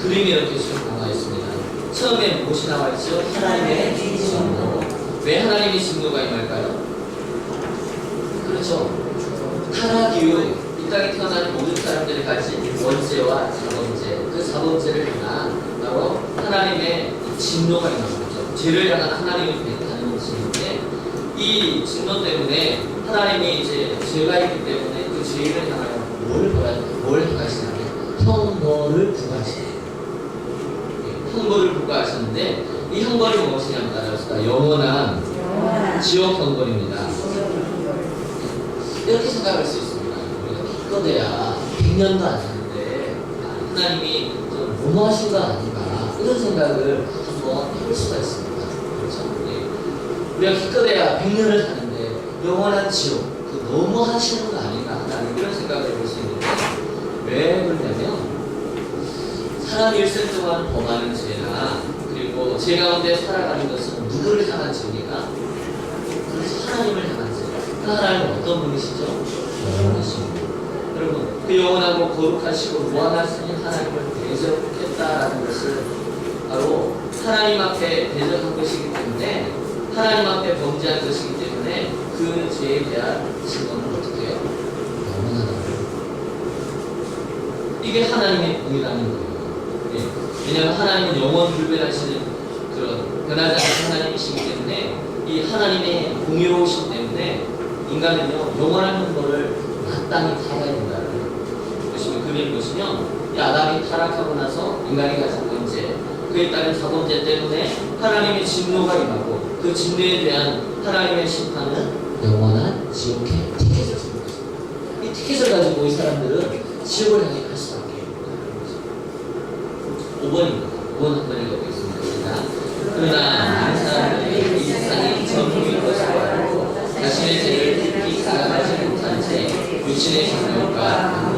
그림이 이렇게 쭉 나와 있습니다. 처음에 무엇이 나와 있죠? 하나님의 진노. 왜 하나님의 진노가 임할까요? 그렇죠. 타락 이후 이 땅에 태어난 모든 사람들이 가진 원죄와 자범죄, 그 자범죄를 향한 바로 하나님의 진노가 임하는 거죠. 죄를 향한 하나님의 배타는 진노인데, 이 진노 때문에 하나님이 이제 죄가 있기 때문에 그 죄를 향하여 뭘 행하시냐면 형벌을 부과하시네요. 형벌을 부과하셨는데, 이 형벌이 무엇이냐면 따라서 영원한 지옥 형벌입니다. 이렇게 생각할 수 있습니다. 우리가 기껏해야 100년도 안 사는데 하나님이 좀 너무하신 거 아닌가, 이런 생각을 한번 해볼 수가 있습니다. 그렇죠? 예. 우리가 기껏해야 100년을 사는데 영원한 지옥, 그 너무하시는 거 아닌가 하는 이런 생각을 해볼 수 있는데, 왜 그러냐면 사람 일생 동안 범하는 죄나 그리고 죄 가운데 살아가는 것은 누구를 향한 죄입니까? 그래서 하나님을 향한 죄. 그 하나님은 어떤 분이시죠? 영원하시고, 여러분 그 영원하고 거룩하시고 무한하신 하나님을 대적했다라는 것은 바로 하나님 앞에 대적한 것이기 때문에, 하나님 앞에 범죄한 것이기 때문에 그 죄에 대한 증거는 어떻게 해요? 영원하다는 거예요. 이게 하나님의 공이라는 거예요. 예. 왜냐하면 하나님은 영원 불변하시는 그런 변하지 않는 하나님이시기 때문에, 이 하나님의 공의로우신 때문에 인간은요 영원한 것을 마땅히 살아야 된다는 것이면, 그림 보시면 이 아담이 타락하고 나서 인간이 가진 문제, 그에 따른 자범죄 때문에 하나님의 진노가 임하고, 그 진노에 대한 하나님의 심판은 영원한 지옥의 티켓을 주는 것입니다. 이 티켓을 가지고 이 사람들은 지옥을 향해 갈 수밖에 없는 5번입니다. 5번 한번 읽어보겠습니다. 그러나 많은 사람들이 이 세상이 전부인 것을 알고 자신의 죄를 깊이 자각하지 못한 채 육신의 정욕과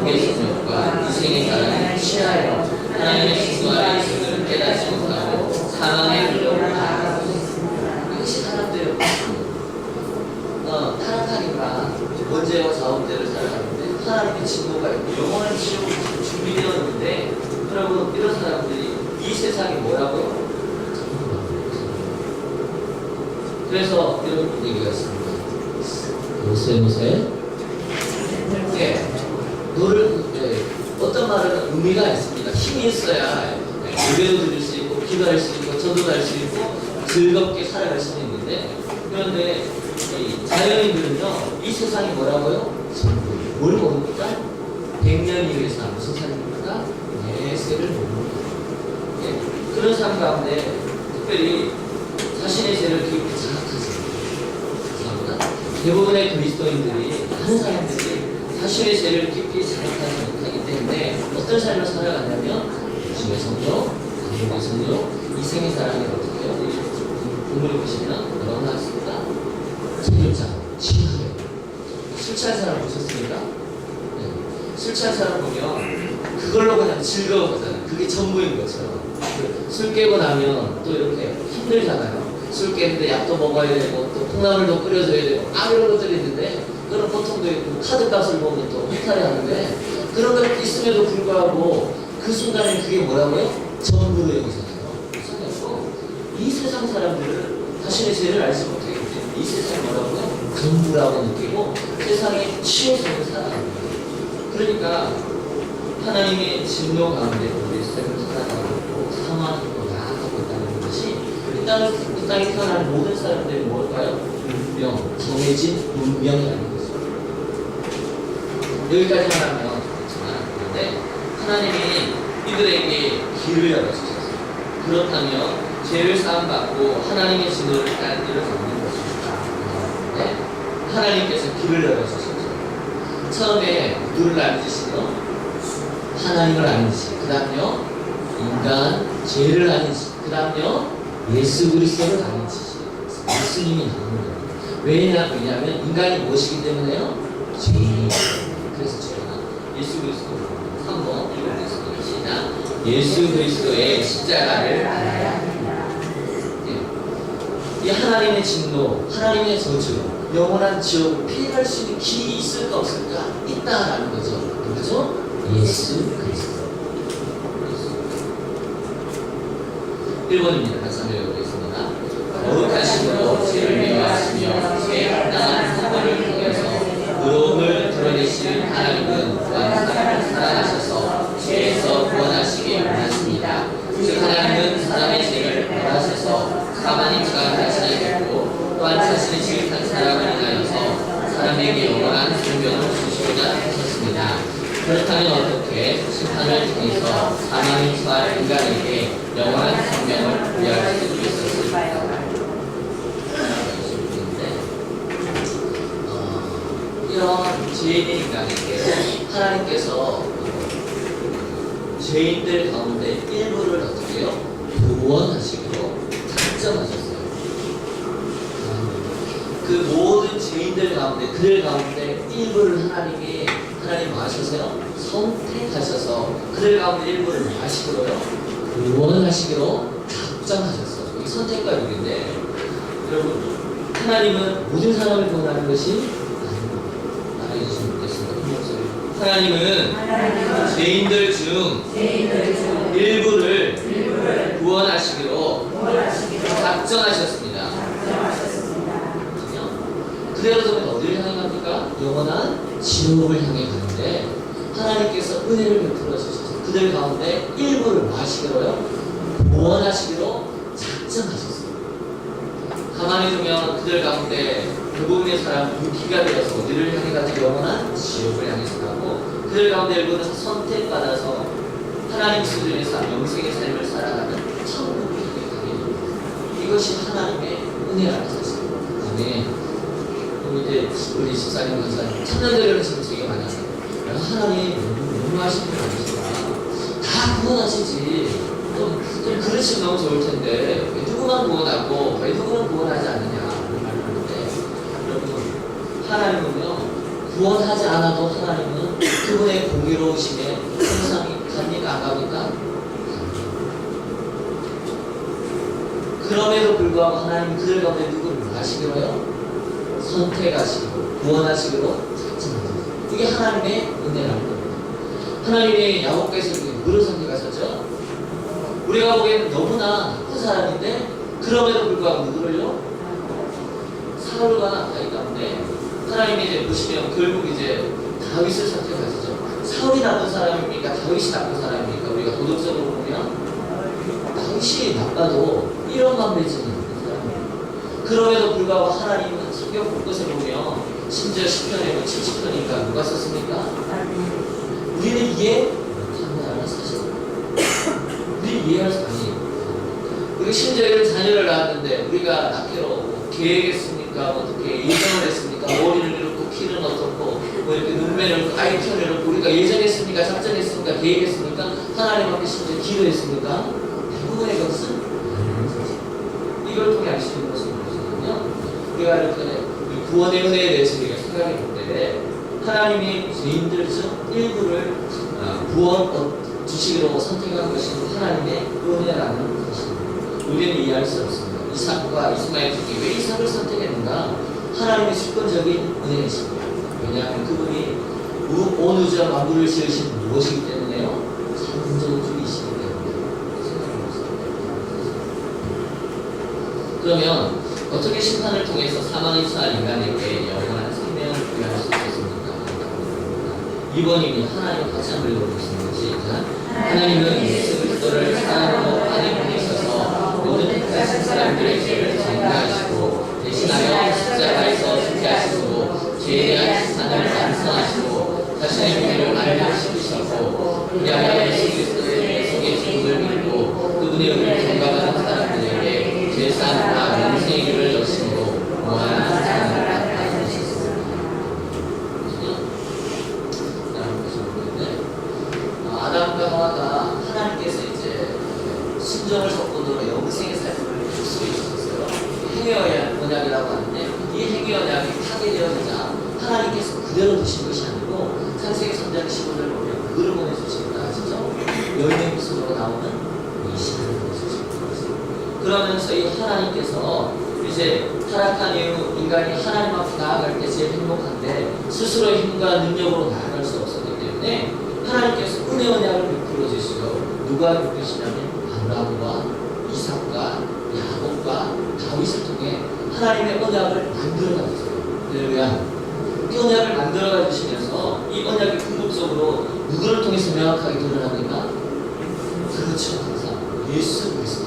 육의 정욕과 이생의 사랑을 취하여 하나님의 진노 아래 있음을 깨닫지 못하고 사망의 길로 나아가고 있습니다. 이것이 타락돼요. 타락하니까 원죄와 자원죄를 살아가는데 하나님의 진노가 있고 영원한 지옥이 준비되어 있는데, 여러분 이런 사람들이 이 세상이 뭐라고요? 그래서 이런 얘기가 있습니다. 모세 예, 너를 어떤 말은 의미가 있습니다. 힘이 있어야 예배도 드릴 수 있고 기도할 수 있고 전도도 할 수 있고 즐겁게 살아갈 수 있는데, 그런데 이 자연인들은요 이 세상이 뭐라고요? 뭘 모릅니까? 100년 이후의 삶, 무슨 삶입니까? 내세를 모릅니다. 예, 그런 삶 가운데 특별히 자신의 죄를 깊이 자각하지 못합니다. 대부분의 그리스도인들이, 많은 사람들이 자신의 죄를 깊이 자각하지 못하기 때문에 어떤 삶을 살아가냐면 주의 성령, 강력의 성령, 이생의 사랑이 어떻게 해요? 공부를 보시면 뭐라고 나왔습니다. 체류자, 친구예요. 술 취한 사람 보셨습니까? 네. 술 취한 사람 보면 그걸로 그냥 즐거워하잖아요. 그게 전부인 것처럼. 술 깨고 나면 또 이렇게 힘들잖아요. 술 깨는데 약도 먹어야 되고 또 콩나물도 끓여줘야 되고 이런 것들이 있는데, 그런 고통도 있고 카드값을 보면 또 허탈해 하는데, 그런 것 있음에도 불구하고 그 순간에 그게 뭐라고요? 전부로 여기잖아요. 그래서 이 세상 사람들은 자신의 죄를 알지 못하기 때문에 이 세상이 뭐라고요? 전부라고 느끼고 세상에 치여서 살아갑니다. 그러니까 하나님의 진노 가운데 우리 삶을 살아가고 있고 사망하고 나아가고 있다는 것이, 이 땅에 태어난 모든 사람들이 뭘까요? 운명, 정해진 운명이라는 것입니다. 여기까지만 하면 그렇지만, 그런데 하나님이 이들에게 길을 열어주셨어요. 그렇다면 죄를 사함받고 하나님의 진노를 따르는 없는 것입니다. 네? 하나님께서 길을 열어주셨죠. 처음에 누구를 아니시죠? 하나님을 아니시. 그 다음요 인간 죄를 아니시. 그 다음요 예수 그리스도를 아니시. 예수님이 나오는 거예요. 왜냐하면 인간이 무엇이기 때문에요? 죄인. 그래서 제가 예수 그리스도 3번 읽어보겠습니다. 시작. 예수 그리스도의 십자가를 알아야 합니다. 이 하나님의 진노, 하나님의 저주, 영원한 지옥을 피해갈 수 있는 길이 있을까 없을까? 있다라는 거죠. 그죠? 예수 그리스도. 1번입니다. 다시 한번 읽어보겠습니다. 거룩하심으로 죄를 미워하시며 죄에 합당한 사과를 통해서 의로움을 드러내시는 하나님은 또한 사람을 사랑하셔서 죄에서 구원하시기 원하십니다. 즉 하나님은 사람의 죄를 벌하셔서 가만히 지각하시겠고 또한 자신의 지극한 사랑을 인하여서 사람에게 영원한 생명을 주시고자 하셨습니다. 그렇다면 어떻게 심판을 통해서 사망의 처한 인간에게 영원한 생명을 부여할 수 있었을까요? 이런 죄인의 인간에게 하나님께서 죄인들 가운데 일부를 어떻게 해요? 구원하시기로 작정하셨어요. 그 모든 죄인들 가운데 그들 가운데 일부를 하나님 뭐 하셔서요? 선택하셔서 그들 가운데 일부를 뭐 하시기로요? 구원하시기로 작정하셨어요. 이 선택과 유기인데 여러분 하나님은 모든 사람을 구원하는 것이 말해주시면 좋겠습니다. 하나님은 죄인들 중 일부를 구원하시기로 작정하셨습니다. 그대로 되면 어디를 향해 갑니까? 영원한 지옥을 향해 가는데 하나님께서 은혜를 베풀어 주셔서 그들 가운데 일부를 하시기로요? 구원하시기로 작정하셨어요. 가만히 두면 그들 가운데 대부분의 사람은 유기가 되어서 어디를 향해 가지? 영원한 지옥을 향해서 가고 그들 가운데 일부는 선택받아서 하나님 수준에서 영생의 삶을 살아가는 천국을 향해 가게 됩니다. 이것이 하나님의 은혜라는 사실입니다. 아멘. 이제 우리 집사님, 권사님, 청년들은 지금 되게 많이 하세요. 하나님 너무 하신 분 아니시구나. 다 구원하시지. 좀 그러시면 너무 좋을 텐데 왜 누구만 구원하고 왜 누구는 구원하지 않느냐 이런 말을 하는데 여러분 하나님은요 구원하지 않아도 하나님은 그분의 공의로우심에 항상 갑니까 안 갑니까? 그럼에도 불구하고 하나님은 그들 가운데 누구를 하시기로요? 선택하시고 구원하시기로 작정하셨어요. 이게 하나님의 은혜라는 겁니다. 하나님이 야곱께서 누구를 선택하셨죠? 우리가 보기에는 너무나 나쁜 사람인데 그럼에도 불구하고 누구를요? 사울과 다윗 가운데 하나님이 이제 보시면 결국 이제 다윗을 선택하시죠. 사울이 나쁜 사람입니까? 다윗이 나쁜 사람입니까? 우리가 도덕적으로 보면 다윗이 나빠도 이런만 되지는 않는 사람이에요. 그럼에도 불구하고 하나님은 성경 곳곳에 보면 심지어 10편에 70편이니까 누가 썼습니까? 우리는 이해 못하는 사실입니다. 우리 이해할 수 아니에요. 우리 심지어 이런 자녀를 낳았는데 우리가 낳기로 계획했습니까? 어떻게 예정을 했습니까? 머리를 이렇고 키는 어떻고 뭐 이렇게 눈매를 아이 편을 우리가 예정했습니까? 작정했습니까? 계획했습니까? 하나님 앞에 심지어 기도했습니까? 대부분의 것은 이걸 통해 알 수 있는 것은 무엇이냐면요. 우리가 이렇게 구원의 은혜에 대해서 우리가 생각해 볼 때 하나님이 죄인들 중 일부를 구원 주시기로 선택한 것이 하나님의 은혜라는 것입니다. 우리는 이해할 수 없습니다. 이삭과 이스마엘 중에 왜 이삭을 선택했는가? 하나님의 주권적인 은혜이십니다. 왜냐하면 그분이 온 우주와 만물을 지으신 무엇이기 때문에요? 창조주이시기 때문에 그러면 어떻게 심판을 통해서 사망의 처한 인간에게 영원한 생명을 부여할 수 있겠습니까? 2번이면 하나님 같이 한번 읽어보겠습니다. 시작. 하나님은 예수 그리스도를 사랑으로 안에 보내셔서 모든 택하신 사람들의 죄를 정리하시고 대신하여 십자가에서 승리하시고 죄에 대한 심판을 완성하시고 자신의 교회를 완료시키셨고 그리하여 예수 그리스도의 속에 죽음을 믿고 그분의 은혜를 경감하는 사람들에게 죄사함과 영생의 길을 여시고 무한한 사랑을 나타내셨습니다. 아담과 하와가 하나님께서 이제 순종을 섞고도 영생의 삶을 줄 수 있었어요. 행위 언약이라고 하는데 이 행위 언약이 파괴되어지자 하나님께서 그대로 두신 것이 아니고 창세기 3장 15절을 보면 그를 보내주십니다. 아시죠? 여인의 모습으로 나오는 이 신을 보내주십니다. 그러면서 이 하나님께서 이제 타락한 이후 인간이 하나님 앞에 나아갈 때 제일 행복한데 스스로 힘과 능력으로 나아갈 수 없었기 때문에 하나님께서 은혜 언약을 베풀어 주시고 누가 베푸시냐면 아브라함과 이삭과 다윗을 통해 하나님의 언약을 만들어 가셨어요. 할렐루야. 이 언약을 만들어 가주시면서 이 언약이 궁극적으로 누구를 통해서 명확하게 드러납니까? 그렇죠. 항상 예수 그리스도.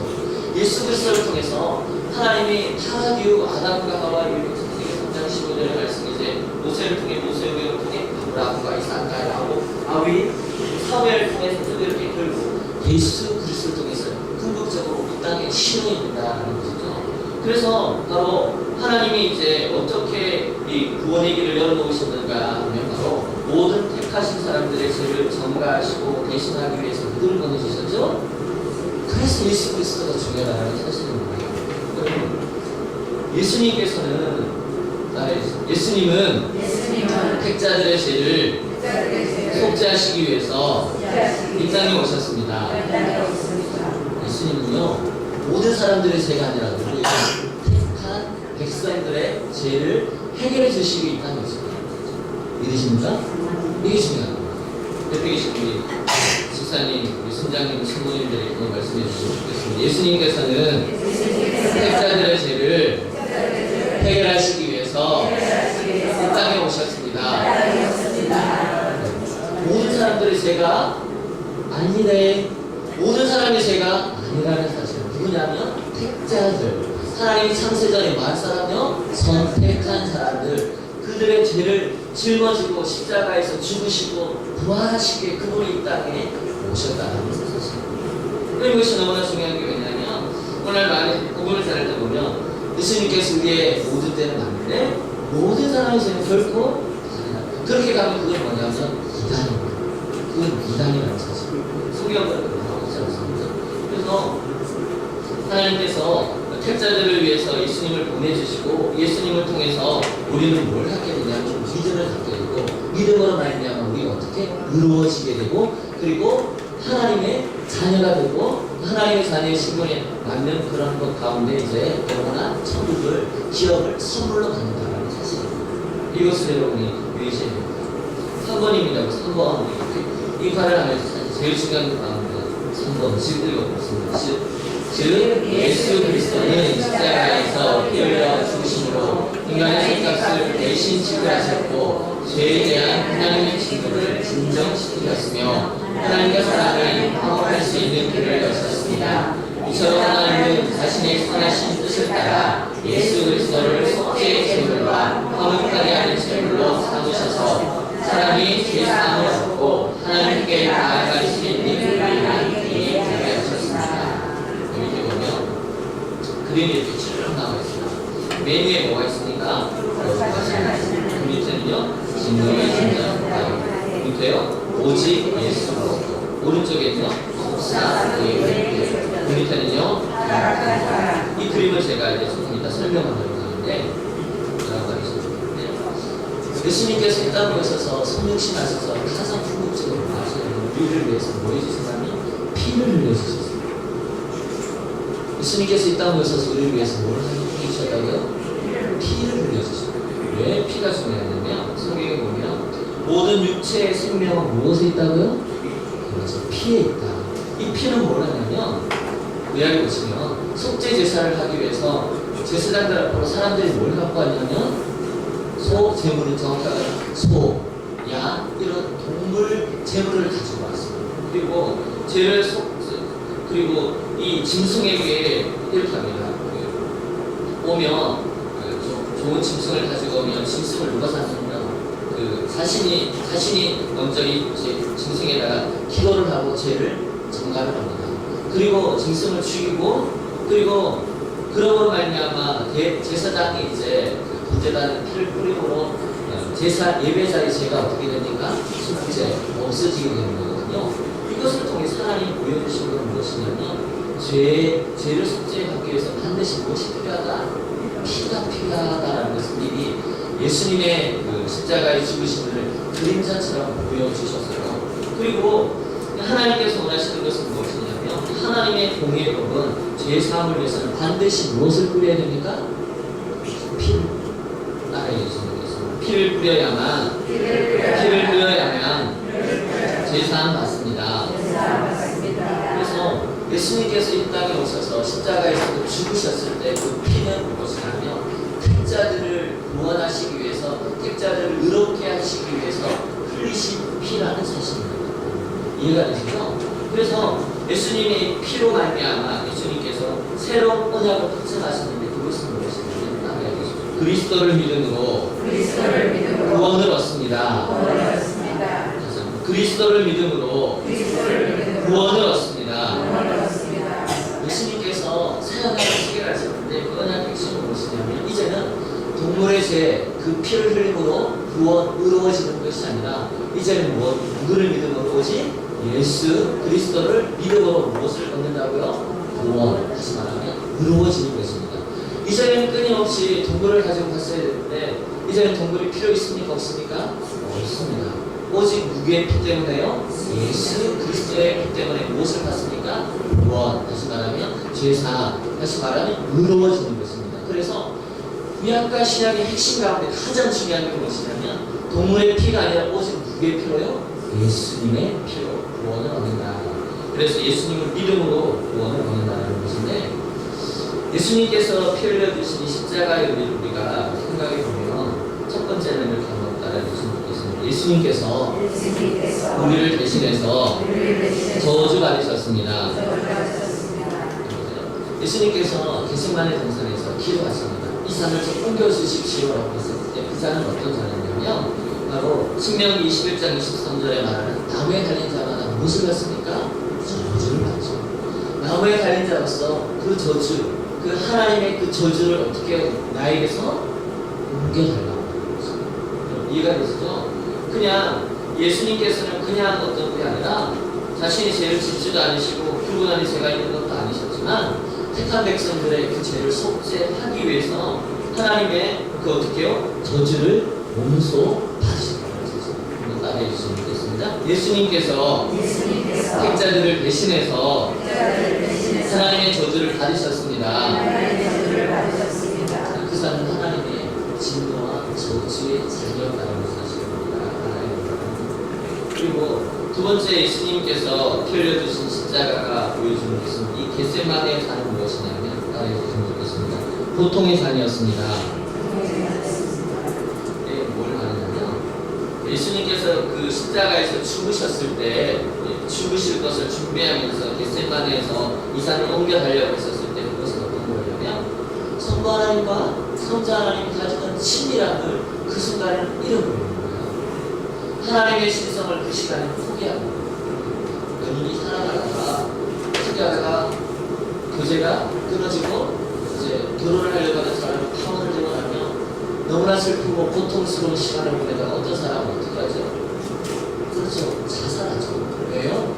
예수 그리스도를 통해서 하나님이 타락이후 아담과 하와 이렇게 3장 15절의 말씀이 이제 모세를 통해 모세를 통해 아브라함과 이삭과 야곱 아위 사무엘을 통해서 이렇게 결국 예수 그리스도를 통해서 궁극적으로 이 땅에 신원이 된다는 것이죠. 그래서 바로 하나님이 이제 어떻게 이 구원의 길을 열어놓으셨는가 하면 바로 모든 택하신 사람들의 죄를 전가하시고 대신하기 위해서 누구를 보내주셨죠? 그래서 예수 그리스도가 중요하다는 사실입니다. 여러분, 예수님은 택자들의 죄를 속죄하시기 위해서 이 땅에 오셨습니다. 예수님은요, 모든 사람들의 죄가 아니라 우리 택한 백성들의 죄를 해결해 주시기 이 땅에 오십니다. 믿으십니까? 이게 중요한 겁니다. 옆에 계신 우리 집사님, 우리 선장님, 신부님들에게 그런 말씀해 주시면 좋겠습니다. 예수님께서는 택자들의 죄를 해결하시기 위해서 이 땅에 오셨습니다. 모든 사람들의 죄가 아니래. 모든 사람의 죄가 아니라는 사실. 누구냐면 택자들. 하나님이 창세전에 만 사람요 선택한 사람들. 그들의 죄를 짊어지고 십자가에서 죽으시고 부활하시기에 그분이 이 땅에 오셨다는 사실입니다. 이것이 너무나 중요한 게 왜냐하면 오늘 많이 복음을 전할 때 보면 예수님께서 우리의 모든 때는 맞는데 모든 사람의 죄는 결코 아니다. 그렇게 가면 그건 뭐냐면 이단입니다. 그건 이단이라는 사실. 성경은 그렇지 않습니다. 그래서 하나님께서 택자들을 위해서 예수님을 보내주시고 예수님을 통해서 우리는 뭘 갖게 되냐면 믿음을 갖게 되고 믿음으로 말미암아 우리가 어떻게 의로워지게 되고 그리고 하나님의 자녀가 되고 하나님의 자녀의 신분에 맞는 그런 것 가운데 이제 영원한 천국을 기업을 선물로 받는다는 사실입니다. 이것을 여러분이 유의해야 됩니다. 3번입니다. 3번 이 말을 하면서 제일 중요한 것 가운데 3번 즉 읽어보겠습니다. 즉 예수 그리스도는 십자가에서 피 흘려 죽으심으로 인간의 죄값을 대신 지불하셨고 죄에 대한 하나님의 진노를 진정시키셨으며 하나님과 사람을 화목할 수 있는 길을 여셨습니다. 이처럼 하나님은 자신의 선하신 뜻을 따라 예수 그리스도를 속죄의 제물과 화목하게 하는 제물로 삼으셔서 사람이 죄사함을 얻고 하나님께 나아갈 수 있는 길을 위한 길이 되게 하셨습니다. 여기 보면 그림이 이렇게 쭉 나와 있습니다. 맨 위에 뭐가 있습니까? 그 밑에는요 진노의 진정 밑에요 오직 예수 오른쪽에는요 속사 그 밑에는요 이 그림을 제가 이제 조금 이따 설명하도록 하는데 뭐라고 하겠습니다. 예수님께서 이 땅에 오셔서 성육신 하셔서 가장 궁극적으로 하시는 우리를 위해서 뭐 해주신다면 피를 흘려주셨습니다. 예수님께서 이 땅에 오셔서 우리를 위해서 뭘 해주셨다고요? 피를 흘려주셨습니다. 왜 피가 중요하냐면 성경에 보면 모든 육체의 생명은 무엇에 있다고요? 그래서 피에 있다. 이 피는 뭘 하냐면 의학에 보시면 속죄 제사를 하기 위해서 제사장들 앞으로 사람들이 뭘 갖고 왔냐면 소, 제물은 정확하게 소, 양 이런 동물 제물을 가지고 왔습니다. 그리고 죄를 그리고 이 짐승에게 이렇게 합니다. 오면 좋은 짐승을 가지고 오면 짐승을 누가 샀냐면 자신이 먼저 이 짐승에다가 기도를 하고 죄를 전가를 합니다. 그리고 짐승을 죽이고 그리고 그러므로 말미암아 제사장이 이제 부제단 피를 뿌림으로 제사 예배자의 죄가 어떻게 됩니까? 속죄 없어지게 되는 거거든요. 이것을 통해 하나님이 보여주신 건 무엇이냐면 죄를 속죄하기 위해서 반드시 무엇이 필요하다? 피가 필요하다라는 것을 미리 예수님의 그 십자가의 죽으심을 그림자처럼 보여주셨어요. 그리고 하나님께서 원하시는 것은 무엇이냐면 하나님의 공의법은 죄 사함을 위해서는 반드시 무엇을 뿌려야 됩니까? 피를 따라해 주시는 것입니다. 피를 뿌려야만 죄 사함 받습니다. 그래서 예수님께서 이 땅에 오셔서 십자가에서 죽으셨을 때 그 피는 무엇이냐면 택자들을 구원하시기 위해서, 택자들을 의롭게 하시기 위해서 흘리신 피라는 사실입니다. 이해가 되시죠? 그래서 예수님의 피로 말미암아 예수님께서 새로운 언약을 확증하셨는데 그것은 무엇이냐면 나가야 되죠. 그리스도를 믿음으로 구원을 얻습니다. 그리스도를 믿음으로 구원을 얻습니다. 예수님께서 새언약을 체결하셨는데 그 언약의 핵심은 무엇이냐면 이제는 동물의 죄, 그 피를 흘림으로 의로워지는 것이 아니라 이제는 누구를 믿음으로 오직 예수 그리스도를 믿음으로 무엇을 얻는다고요? 구원. 다시 말하면 의로워지는 것입니다. 이전에는 끊임없이 동물을 가지고 갔어야 되는데 이제는 동물이 필요 있습니까? 없습니까? 없습니다. 오직 누구의 피 때문에요? 예수 그리스도의 피 때문에 무엇을 받습니까? 구원. 다시 말하면 죄사. 다시 말하면 의로워지는 것입니다. 그래서 구약과 신약의 핵심 가운데 가장 중요한 게 무엇이냐면 동물의 피가 아니라 오직 누구의 피로요? 예수님의 피로 구원을 얻는다. 그래서 예수님을 믿음으로 구원을 얻는다는 것인데 예수님께서 피 흘려주신 십자가의 의미를 우리가 생각해 보면 첫 번째는 이렇게 한번 따라해주시면 좋겠습니다. 예수님께서 우리를 대신해서 저주 받으셨습니다. 예수님께서 겟세마네 동산에서 기도하십니다. 이 산을 좀 옮겨주십시오라고 했을 때 그 산은 어떤 산이냐면 바로 신명기 21장 23절에 말하는 나무에 달린 자마다 무엇을 받습니까? 저주를 받죠. 나무에 달린 자로서 그 저주, 그 하나님의 그 저주를 어떻게 나에게서 옮겨달라고 하는 거죠. 이해가 되시죠? 그냥 예수님께서는 그냥 어떤 게 아니라 자신이 죄를 짓지도 않으시고 불구하니 죄가 있는 것도 아니셨지만 택한 백성들의 그 죄를 속죄하기 위해서 하나님의 그 어떻게 해요? 저주를 몸소 받으셨다는 것을 한번 따라해 주시면 되겠습니다. 예수님께서 택자들을 대신해서 하나님의 저주를 받으셨습니다. 그 사람은 하나님의 진노와 저주의 자녀였다는 사실입니다. 그리고 두 번째 예수님께서 피 흘려주신 십자가가 보여주는 것은 이 겟세마네의 산은 무엇이냐면 따라해 주시면 좋겠습니다. 보통의 산이었습니다. 뭘 말하냐면 예수님께서 그 십자가에서 죽으셨을 때 죽으실 것을 준비하면서 겟세마네에서 이 산을 옮겨 가려고 했었을 때 그것은 어떤 거냐면 성부 하나님과 성자 하나님이 가지던 친밀함을 그 순간에는 잃어버리는 거예요. 하나님의 신성을 그 시간에 포기하고 연인이 살아가다가 어떻게 하다가 교제가 끊어지고 이제 결혼을 하려고 하는 사람이 파혼을 되고 나면 너무나 슬프고 고통스러운 시간을 보내다가 어떤 사람은 어떻게 하죠? 그렇죠. 자살하죠. 왜요?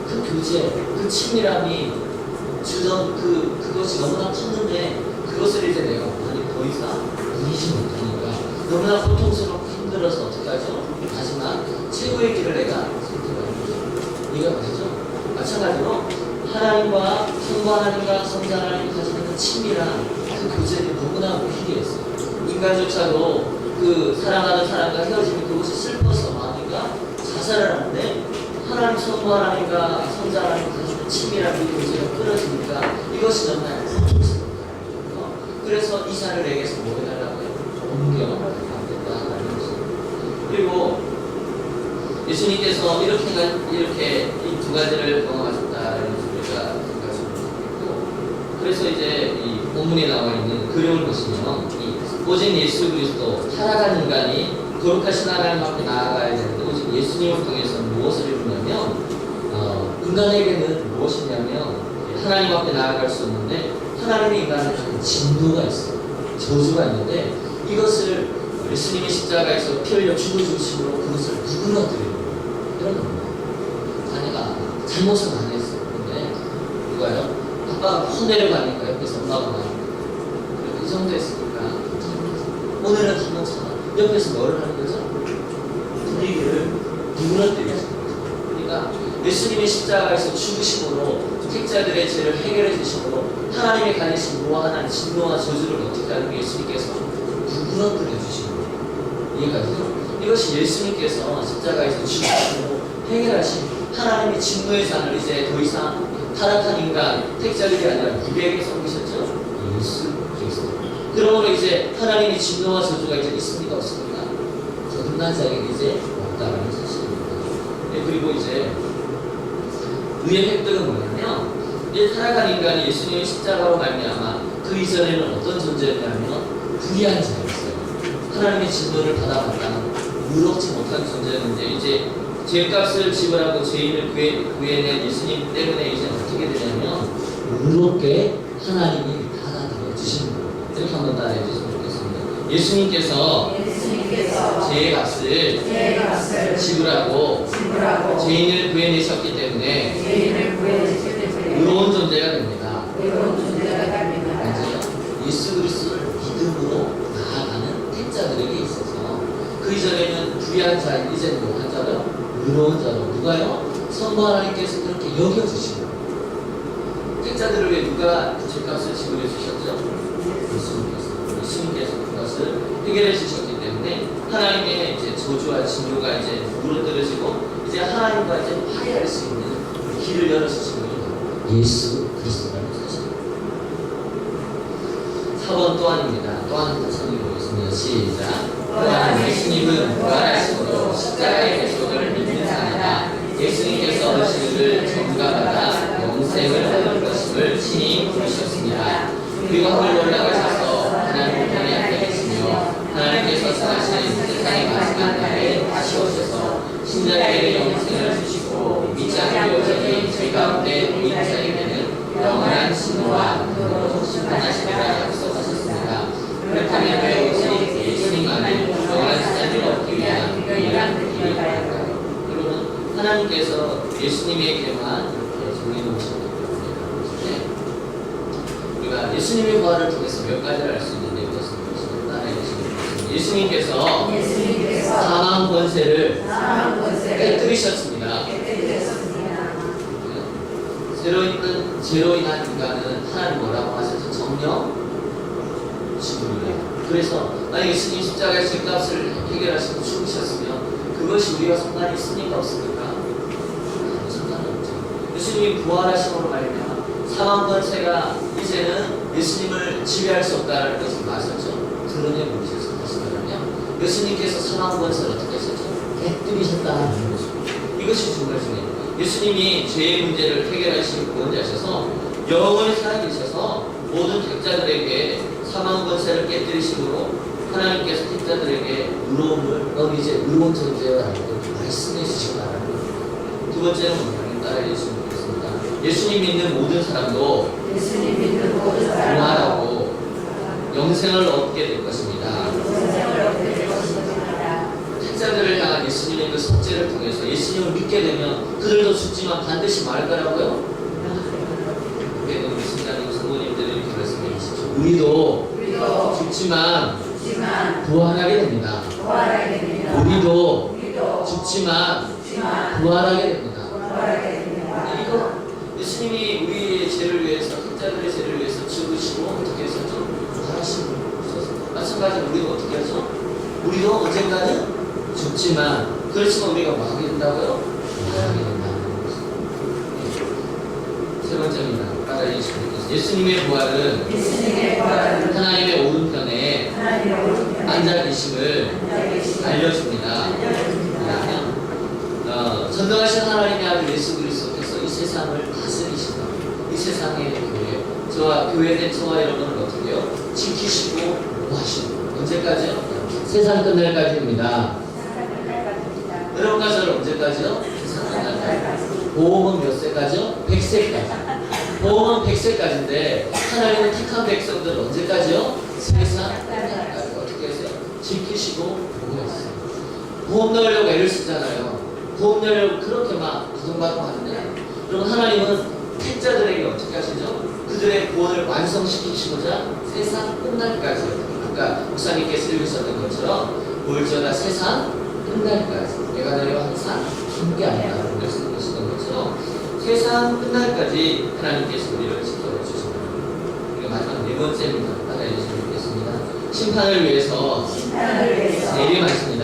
그 교제, 그 친밀함이 주던 그것이 너무나 컸는데 그것을 이제 내가 더 이상 이기지 못하니까 너무나 고통스럽고 힘들어서 어떻게 하죠? 하지만 최고의 길을 내가 선택하는 거죠. 이해가 가시죠? 마찬가지로 하나님과 성부 하나님과 성자 하나님이 가지는 그 친밀한 그 교제는 너무나 희귀했어요. 인간조차도 그 사랑하는 사람과 헤어지면 그것이 슬퍼서 마음이가 자살을 하는데 하나님 성부 하나님과 성자 하나님이 가지는 친밀한 그 교제가 끊어지니까 이것이 정말 고통스럽다. 그래서 이 산을 내게서 뭐 해달라고요? 옮겨가겠다는 것입니다. 그리고 예수님께서 이렇게 이 두 가지를 경험하셨다는 우리가 생각하시면 좋겠고, 그래서 이제 이 본문에 나와 있는 그림을 보시면 오직 예수 그리스도 살아간 인간이 거룩하신 하나님 앞에 나아가야 되는데 오직 예수님을 통해서 무엇을 이루냐면 인간에게는 무엇이냐면 하나님 앞에 나아갈 수 없는데 하나님의 인간에게는 진노가 있어요. 저주가 있는데 이것을 예수님의 십자가에서 피 흘려 죽으심으로 그것을 누그러뜨리는 거예요. 이런 겁니다. 자네가 잘못을 안 했어요. 근데 누가요? 아빠가 혼내려 가니까 옆에서 엄마가 막 이 정도 했으니까 오늘은 한번 참아. 옆에서 뭐를 하는 거죠? 분위기를 누그러뜨리는 거죠. 그러니까 예수님의 십자가에서 죽으심으로 택자들의 죄를 해결해 주심으로 하나님의 가지신 무한한 진노와 저주를 어떻게 하는 게 예수님께서 누그러뜨려 주시는 거예요. 이해가 되죠? 이것이 예수님께서 십자가에서 죽으심으로 해결하신 하나님의 진노의 잔을 이제 더 이상 타락한 인간, 택자들이 아니라 누구에게 섬기셨죠? 예수 그리스도. 그러므로 이제 하나님의 진노와 저주가 이제 있습니까? 없습니까? 거듭난 자에게 이제 없다라는 사실입니다. 네, 그리고 이제 의의 획득은 뭐냐면, 이제 타락한 인간이 예수님의 십자가로 말미암아 그 이전에는 어떤 존재였냐면 불의한 자였어요. 하나님의 진노를 받아봤다는 의롭지 못한 존재였는데, 이제 죄값을 지불하고 죄인을 구해낸 예수님 때문에 이제 어떻게 되냐면 의롭게 하나님이 받아들여 주시는 거예요. 이렇게 한번 따라해 주시면 좋겠습니다. 예수님께서 죄의 값을 지불하고 죄인을 구해내셨기 때문에 의로운 존재가 됩니다. 맞아요. 예수 그리스도를 믿음으로 나아가는 택자들에게 있어서 그 이전에는 불의한 자, 이제는 뭐 한 자로? 의로운 자로. 누가요? 성부 하나님께서 그렇게 여겨주시고, 택자들을 위해 누가 그 죄값을 지불해 주셨죠? 예수님께서 그것을 해결해 주셨기 때문에 하나님의 이제 저주와 진노가 이제 무너뜨려지고 이제 하나님과 이제 화해할 수 있는 길을 열어주신 분이 예수 그리스도라는 사실입니다. 4번 또한입니다. 또한 다시 보겠습니다. 시작. 또한 예수님은 부활하심으로 십자가의 대속을 믿는 자마다 예수님께서 하시기를 전가받아 영생을 얻을 것임을 친히 부르셨습니다. 그리고 하늘로 올라가셔서 하나님 편에 앉아 계시며 하나님께서 사신 세상의 마지막 날에 다시 오셔서 신자에게 영생을 주시고 믿지 않고 여전히 죄 가운데 보인 자에게는 영원한 진노와 눈으로 심판하시리라 약속하셨습니다. 그렇다면 왜 오직 예수님만이 영원한 삶을 얻기 위한 유일한 길이 바랄까요? 여러분, 하나님께서 예수님에게만 이렇게 정해놓으셨기 때문에 우리가 예수님의 부활을 통해서 몇 가지를 알 수 있는데, 이것은 무엇이냐? 따라해 주시면 예수님께서 사망 권세를 깨뜨리셨습니다. 죄로 인한 인간은 하나님 뭐라고 하셔서 정령 죽음이래요. 그래서 만약 예수님 십자가의 죄값을 해결하시고 죽으셨으면 그것이 우리와 상관이 있습니까? 없습니까? 상관이 없죠. 예수님이 부활하심으로 말미암아 사망 권세가 이제는 예수님을 지배할 수 없다는 것을 마셨죠. 드러내보셨어요. 무슨 말이냐면 예수님께서 사망 권세를 어떻게 하셨죠? 깨뜨리셨다는 것입니다. 이것이 정말 중요해요. 예수님이 죄의 문제를 해결하신 구원자셔서 영원히 살아계셔서 모든 택자들에게 사망 권세를 깨뜨리심으로 하나님께서 택자들에게 의로움을 너는 이제 의로운 존재라고 말씀해 주시고 나라는 거예요. 두 번째는 뭐냐면 따라해 주시면 되겠습니다. 예수님 믿는 모든 사람도 부활하고 영생을 얻게 될 것입니다. 택자들을 향한 예수님의 그 속죄를 통해서 예수님을 믿게 되면 그들도 죽지만 반드시 말 거라고요? 그래도 우리 신자님, 성도님들이 이렇게 말씀해 주시죠. 우리도 죽지만 부활하게 됩니다. 우리도 죽지만 부활하게 됩니다. 이거 예수님이 우리의 죄를 위해서, 택자들의 죄를 위해서 죽으시고 어떻게 했었죠? 부활하시고 마찬가지로 우리도 어떻게 하죠? 우리도 언젠가는 죽지만, 그렇지만 우리가 뭐 하게 된다고요? 부활하게 된다는 것입니다. 세 번째입니다. 따라해 주시면 되겠습니다. 예수님의 부활은 하나님의 오른편에 앉아 계심을 알려줍니다. 왜냐하면 전능하신 하나님의 아들 예수 그리스도께서 이 세상을 다스리시다. 이 세상의 교회, 저와 교회된 저와 여러분을 어떻게 해요? 지키시고 보호하시고. 언제까지요? 세상 끝날까지입니다. 여러분과 저를 언제까지요? 세상 끝날까지. 보험은 몇 세까지요? 100세까지. 보험은 100세까지인데 하나님의 택한 백성들은 언제까지요? 세상 끝날까지. 어떻게 하세요? 지키시고 보호했어요. 보험 넣으려고 애를 쓰잖아요. 보험 넣으려고 그렇게 막 고통받고 하는데, 여러분 하나님은 택자들에게 어떻게 하시죠? 그들의 구원을 완성시키시고자 세상 끝날까지, 아까 목사님께서 읽으셨던 것처럼 볼지어다 세상 끝날까지, 내가 너희와 항상 함께하리라고 말씀하시던 것처럼 세상 끝날까지 하나님께서 우리를 지켜주십니다. 그리고 마지막 네 번째입니다. 따라해 주시면 좋겠습니다. 심판을 위해서 내림하십니다.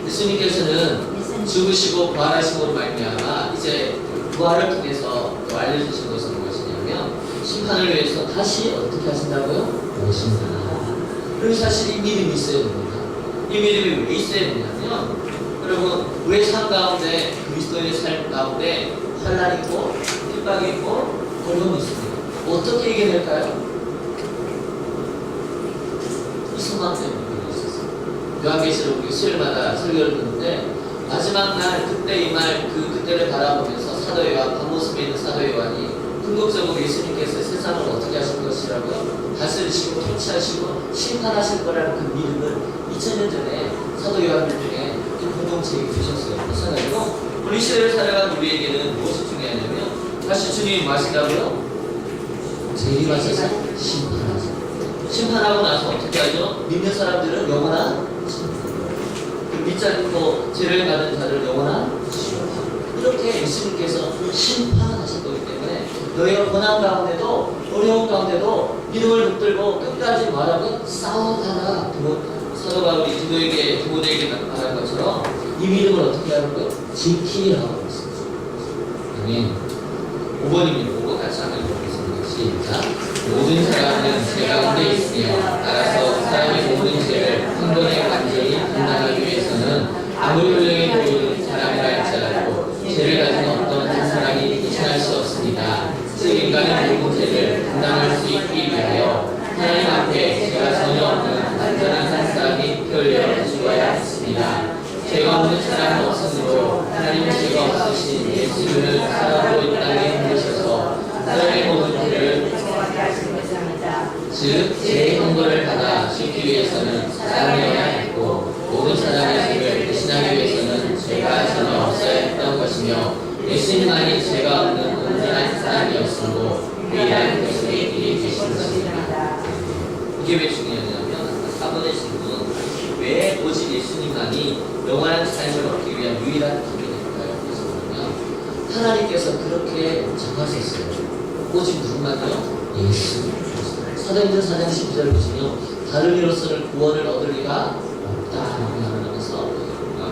예수님께서는 죽으시고 부활하심으로 말미암아 이제 부활을 통해서 또 알려주신 것은 무엇이냐면 심판을 위해서 다시 어떻게 하신다고요? 오신다. 그리고 사실 이 믿음이 있어야 됩니다. 이 믿음이 왜 있어야 되냐면 여러분 우리의 삶 가운데 그리스도의 삶 가운데 환난이 있고 핍박이 있고 어려움이 있습니다. 어떻게 이겨낼까요? 이 소망 때문에 있었어요. 요한계시록 우리 수요일마다 설교를 듣는데 마지막 날 그때 이 말 그때를 바라보면서 사도 요한 밤모습에 있는 사도 요한이 궁극적으로 예수님께서 세상을 어떻게 하실 것이라고요? 다스리시고 통치하시고 심판하실 거라는 그 믿음을 2000년 전에 사도 요한들 중에 이 공동체에 주셨어요. 그래서 우리 시대를 살아가는 우리에게는 무엇이 중요하냐면 다시 주님이 마시다고요? 재림하셔서 심판하세요. 심판하고 나서 어떻게 하죠? 믿는 사람들은 영원한 심판. 믿지 않고 죄를 받은 자를 영원한 심판. 이렇게 예수님께서 심판하실 거기 때문에 너희가 고난 가운데도 어려운 가운데도 믿음을 붙들고 끝까지 말하고 싸워가라. 사도 바울이 디모데에게 말한 것처럼 이 믿음을 어떻게 하는 거예요? 지키라고 했습니다. 아멘. 5번입니다. 5번 같이 한번 읽어보겠습니다. 시작. 모든 사람은 죄 가운데 있으며 따라서 사람의 모든 죄를 한 번에 완전히 감당하기 위해서는 아무리 훌륭해 보이는 사람이라 할지라도 죄를 가진 어떤 한 사람이 대신할 수 없습니다. 즉 인간의 모든 죄를 감당할 수 있기 위하여 하나님 앞에 죄가 전혀 없는 완전한 한 사람이 피 흘려 죽어야 했습니다. 죄가 없는 사람은 없으므로 하나님의 죄가 없으신 예수를 사람으로 이 땅에 보내셔서 사람의 모든 죄를 즉 죄의 형벌을 받아 씻기 위해서는 사람이어야 했고 모든 사람의 죄를 대신하기 위해서는 죄가 전혀 없어야 했던 것이며 예수님만이 죄가 없는 온전한 사람이었으므로 유일한 예수의 길이 되신 것입니다. 이게 왜 중요하냐면 4번의 질문 왜 오직 예수님만이 영원한 삶을 얻기 위한 유일한 길이 될까요? 그래서 보면 하나님께서 그렇게 정하셨어요. 오직 누구만요? 예수. 사도행전 4장 12절을 보시면 다른 이로서는 구원을 얻을 리가 없다 하면서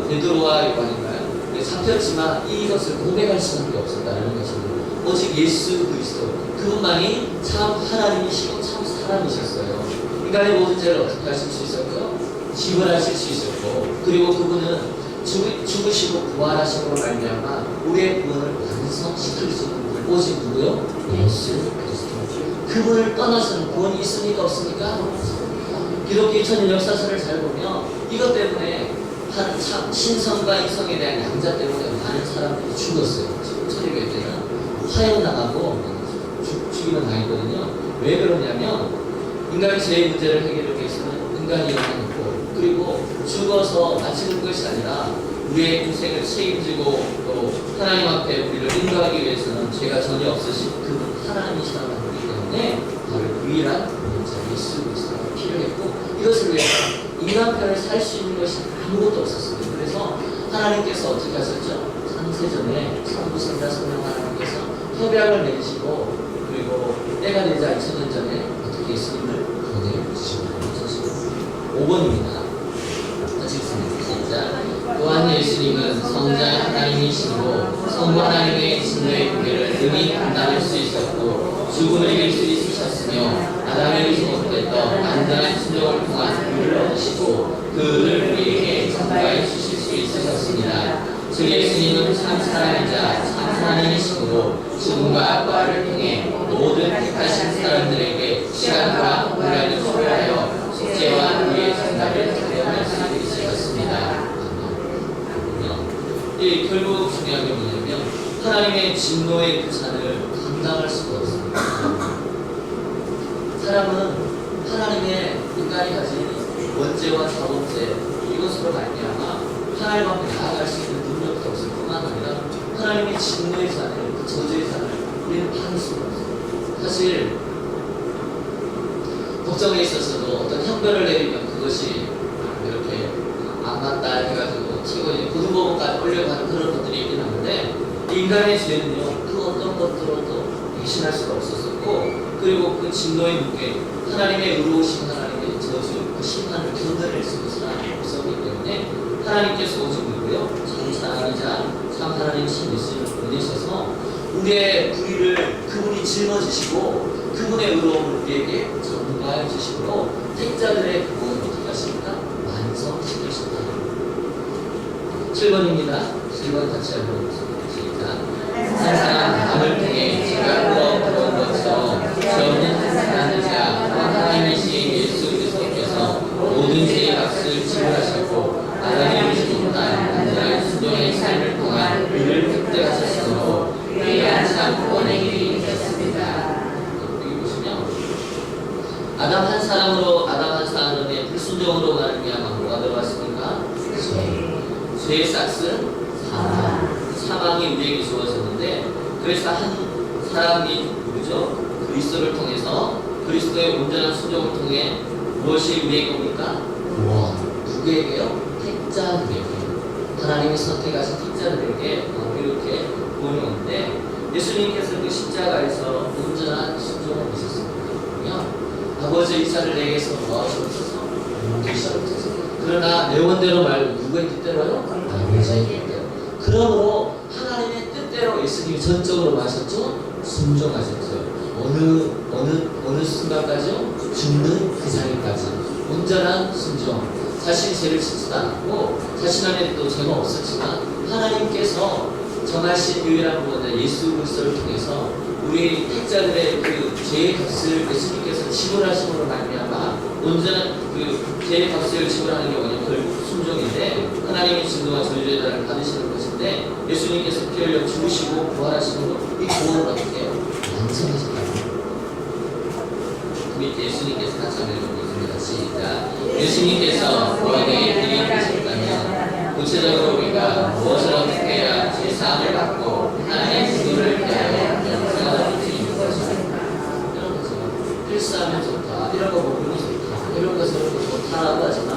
베드로와 요한인가요? 잡혔지만 이것을 고백할 수밖에 없었다는 것입니다. 오직 예수 그리스도 그분만이 참 하나님이시고 참 사람이셨어요. 인간의 모든 죄를 어떻게 하실 수 있었고요? 지불하실 수 있었고 그리고 그분은 죽으시고 부활하심으로 말미암아 우리의 구원을 완성시킬 수 있는 분 오직 누구요? 예수 그리스도. 그분을 떠나서는 구원이 있습니까? 없습니까? 기독교 2000년 역사서를 잘 보면 이것 때문에 참 신성과 인성에 대한 양자 때문에 많은 사람들이 죽었어요. 초대교회 때는 화형당하고 죽이면 당했거든요. 왜 그러냐면 인간의 죄의 문제를 해결하기 위해서는 인간이 영원했고 그리고 죽어서 마치는 것이 아니라 우리의 인생을 책임지고 또 하나님 앞에 우리를 인도하기 위해서는 죄가 전혀 없으신 그분 하나님이시라는 분이기 때문에 바로 유일한 문자 예수 그리스도가 필요했고 이것을 위해서 인간편을 살 수 있는 것이 아무것도 없었습니다. 그래서 하나님께서 어떻게 하셨죠? 창세전에 성부성자 성령 하나님께서 협약을 맺으시고 그리고 때가 되자 2000년 전에 어떻게 예수님을 보내주시고 5번입니다. 같이 읽습니다. 시작. 또한 예수님은 성자 하나님이시고 성부 하나님의 진노의 무게를 능히 감당할 수 있었고 죽음을 이길 수 있으셨으며 아담이 이루지 못했던 완전한 순종을 통한 의를 얻으시고 그 의를 우리에게 전가해 주실 수 있으셨습니다. 즉 예수님은 참 사람이자 참 하나님이시므로 죽음과 부활을 통해 모든 택하신 사람들에게 시간과 공간을 초월하여 숙제와 우리의 정답을 대변할 수 있으셨습니다. 이 결국 중요한 게 뭐냐면 하나님의 진노의 그 잔을 감당할 수가 없습니다. 사람은 하나님의 인간이 가진 원죄와 자본죄 이것으로 말미암아 하나님 앞에 나아갈 수 있는 능력도 없을 뿐만 아니라 하나님의 진노의 잔을 그 저주의 잔을 우리는 받을 수가 없어요. 사실 법정에 있어서도 어떤 형벌을 내리면 그것이 이렇게 안 맞다 해가지고 치고 고등법원까지 올려가는 그런 것들이 있긴 한데 인간의 죄는요 그 어떤 것들로도 대신할 수가 없었었고 그리고 그 진노의 무게 하나님의 의로우신 하나님의 저주 그 심판을 견뎌낼 수 있는 사람이 없었기 때문에 하나님께서 오직 누구요? 참 사람이자 참 하나님이신 예수님을 보내셔서 우리의 불의를 그분이 짊어지시고 그분의 의로움을 우리에게 전가해 주심으로 택자들의 구원을 어떻게 하십니까? 완성시키십니다. 7번입니다. 7번 같이 해보겠습니다. 시작. 한 사람 남을 통해 제가 끌어들어온 것처럼 죄 없는 한 사람의 자 하나님이신 예수 그리스도께서 모든 죄의 값을 지불하셨고 아담이 주신 나의 순종의 삶을 통한 그를 획득하셨으므로 그의 한참 구원의 길이 되었습니다. 여기 보시면 아담 한 사람의 불순종으로 말미암아 뭐가 들어갔습니까? 죄의 싹은 사망이 우리에게 주어졌는데, 그래서 한 사람이 누구죠? 그리스도를 통해서 그리스도의 온전한 순종을 통해 무엇이 우리에게 옵니까? 누구에게요? 택자들에게, 하나님이 선택하신 택자들에게 이렇게 구원이 오는데, 예수님께서 그 십자가에서 온전한 순종을 하셨습니다. 아버지 이사를 내게서 도와주셔서 계시옵소서. 그러나 내 원대로 말고 누구의 뜻대로요? 아버지의 뜻대로. 그러므로 하나님의 뜻대로 예수님이 전적으로 마셨죠? 순종하셨죠. 어느 순간까지요? 죽는 그 자리까지 온전한 순종. 자신이 죄를 짓지도 않았고 자신 안에 또 죄가 없었지만 하나님께서 정하신 유일한 구원자 예수 그리스도를 통해서 우리 택자들의 그 죄의 값을 예수님께서 지불하심으로 말미암아 온전한 그 죄의 값을 지불하는 게 뭐냐면 결국 순종인데, 하나님의 진노와 저주의 받으시는 것인데, 예수님께서 피 흘려 죽으시고 부활하심으로 이 구원을 어떻게 해요? 완성하셨다. 밑에 예수님께서 같이 읽어보겠습니다. 시작. 예수님께서 우리에게 길이 되셨다면 구체적으로 우리가 무엇을 어떻게 해야 죄 사함을 받고 하나님의 진노를 피하여 영생을 얻을 수 있는 것입니까? 이런 거죠. 필수하면 좋다, 이런 거 먹으면 좋다, 이런 것을 좋다라고 하지만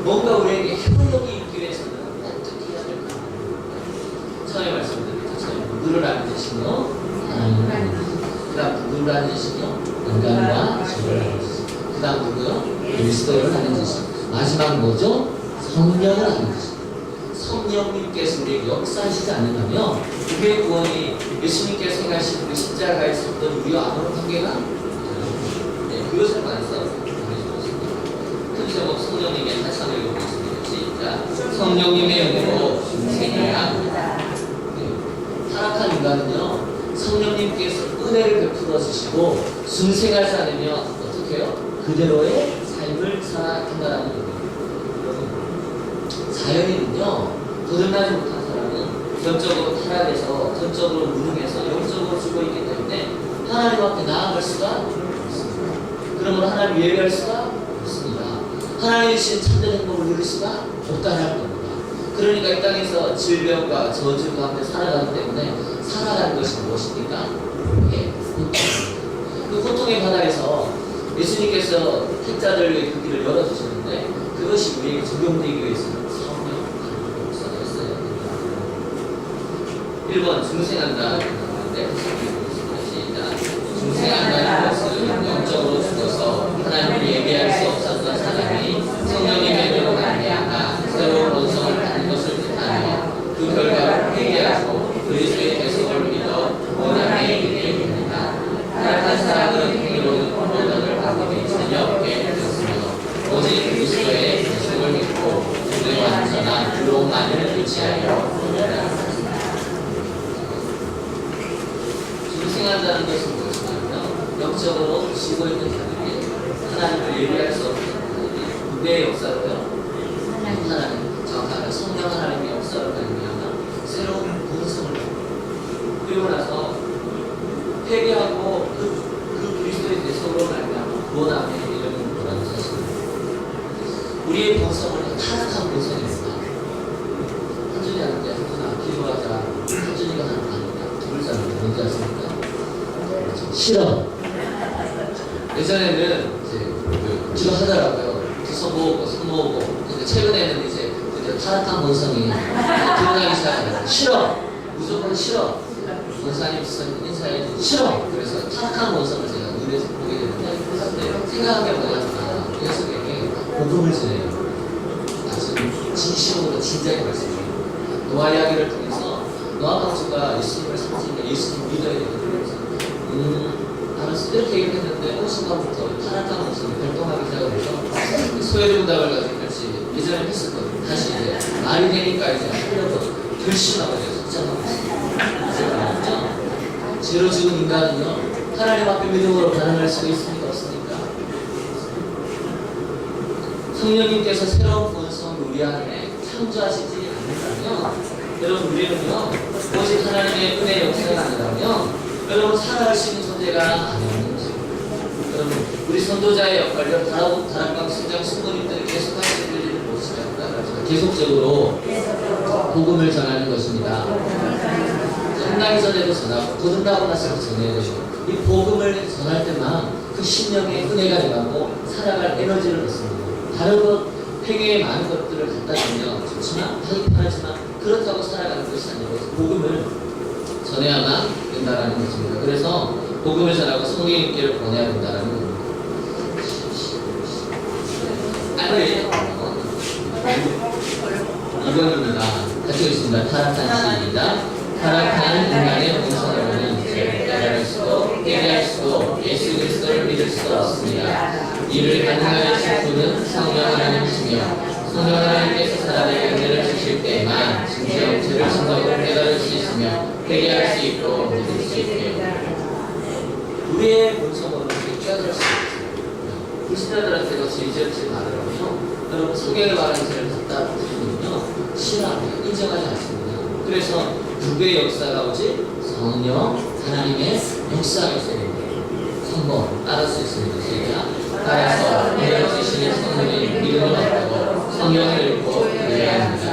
뭔가 우리에게 효력이 있기 위해서는 어떻게 해야 될까? 처음에 말씀드렸죠. 누구를 아는 자시며 하나님을 아는 자시. 그 다음 누구를 아는 자시며 인간과 죄를 아는 자시. 그 다음 누구요? 그리스도를 아는 자시. 마지막 뭐죠? 성령을 아는 자시. 성령님께서 우리에게 역사하시지 않는다면 우리의 구원이 예수님께서 행하신 그 십자가에 섰던 우리와 아무런 관계가 그것을 말해서 큰 제목 성령님의 다시 읽어보겠습니다. 시작. 성령님의 영으로 중생해야 합니다. 타락한 인간은요, 성령님께서 은혜를 베풀어 주시고 순생하지 않으면 어떻게 해요? 그대로의 삶을 살아야 한다는 겁니다. 자연인은요, 거듭나지 못한 사람은 영적으로 타락해서 전적으로 무능해서 영적으로 죽어 있기 때문에 하나님 앞에 나아갈 수가 없습니다. 그러므로 하나님 예배할 수가 없습니다. 하나님의 신 참된 행복을 누릴 수가 없다는 겁니다. 그러니까 이 땅에서 질병과 저주 가운데 살아가기 때문에 살아가는 것이 무엇입니까? 고통. 그 고통의 바닥에서 예수님께서 택자들의 그 길을 열어주시는데, 그것이 우리에게 적용되기 위해서는 성령 하나님의 역사가 있어야 됩니다. 1번 중생한다 하는데 시작. 중생한다는 것은 영적으로 죽어서 하나님을 예배할 수 없었던 사람이 성령님의 영으로 말미암아 새로운 본성을 받는 것을 뜻하며 그 결과로 회개하고 그리스도의 대속을 믿어 원함에 이르게 됩니다. 타락한 사람은 행위로는 본전을 받음이 전혀 없게 되었으며 오직 그리스도의 대속을 믿고 그의 완전한 의로움만을 유지하여 본전을 중생한다는 것은 무엇이냐면 영적으로 지고 있는 자들이 하나님을 예배할 수 없는 자들이 누구의 역사로요? 하나님, 정확하게 성령 하나님의 역사로 말미암아 새로운 본성을 받고, 그리고 나서 회개하고 그 그리스도의 대속으로 말미암아 구원함에 이르는 거라는 사실입니다. 우리의 본성은 타락한 본성입니다. 한준이 하는데 한준아 기도하자, 한준이가 하는 거 아닙니다. 둘 사람이 뭔지 아십니까? 싫어. 예전에는 이제 기도하더라고요. 손 모으고. 근데 최근에는 이제 타락한 본성이 드러나기 시작하더라고요. 싫어. 무조건 싫어. 권사님 인사해 싫어. 그래서 타락한 본성을 제가 눈에서 보게 되는데, 생각한 게 뭐냐면 예수님께 복음을 전해요. 아주 진심으로 진지하게 말씀드려요. 노아 이야기를 통해서 노아가 아버지가 예수님을 상징해 예수님 믿어야 되거든요. 알았어. 이렇게 얘기를 했는데 순간부터 타락한 모습이 활동하기 시작해서 소외군답을 가지고 같이 예전에 했었거든요. 다시 이제 말이 되니까 이제 하려고 결심하고 속장하고 있습니다. 이제 나왔죠? 죄로 죽은 인간은요, 하나님 앞에 믿음으로 반응할 수 있습니까? 없습니까? 성령님께서 새로운 본성을 우리 안에 창조하시지 않는다면, 여러분, 우리는요, 오직 하나님의 은혜의 역사가 아니라면, 여러분, 살아갈 수 있는 존재가 아니라는 것입니다. 여러분, 우리 선도자의 역할을 다락방 순장 신부님들이 계속 하시는 일을 못시죠. 계속적으로 복음을 전하는 것입니다. 끝나기 전에도 전하고 거듭나고 나서도 전해야 되고, 이 복음을 전할 때만 그 심령에 은혜가 임하고 살아갈 에너지를 얻습니다. 다른 것, 행위에 많은 것들을 갖다 주면 좋지만, 하기 편하지만 그렇다고 살아가는 것이 아니고 복음을 전해야만 된다는 것입니다. 그래서 복음을 전하고 성령님께를 보내야 된다는 겁니다. 이번입니다. 가지고 있습니다. 타락한 시입니다. 타락한 인간의 본성으로는 이제 깨달을 수도 회개할 수도 예수 그리스도를 믿을 수도 없습니다. 이를 가능하게 하신 분은 성령 하나님이시며 성령 하나님께서 사람에게 은혜를 주실 때에만 진정 죄를 진정으로 깨달을 수 있으며 회개할 수 있고 믿을 수 있게요. 우리의 본성으로는 깨달을 수 있어요. 불신자들한테도 죄지었지 말으라고요. 여러분, 성경에 말하는 죄를 갖다 붙이면요, 싫어합니다. 인정하지 않습니다. 그래서 누구의 역사가 오지? 성령 하나님의 역사가 있어야 됩니다. 성공 따를 수 있습니다. 시작. 따라서 은혜를 주시는 성령의 믿음을 얻고 성령을 읽고 그래야 합니다.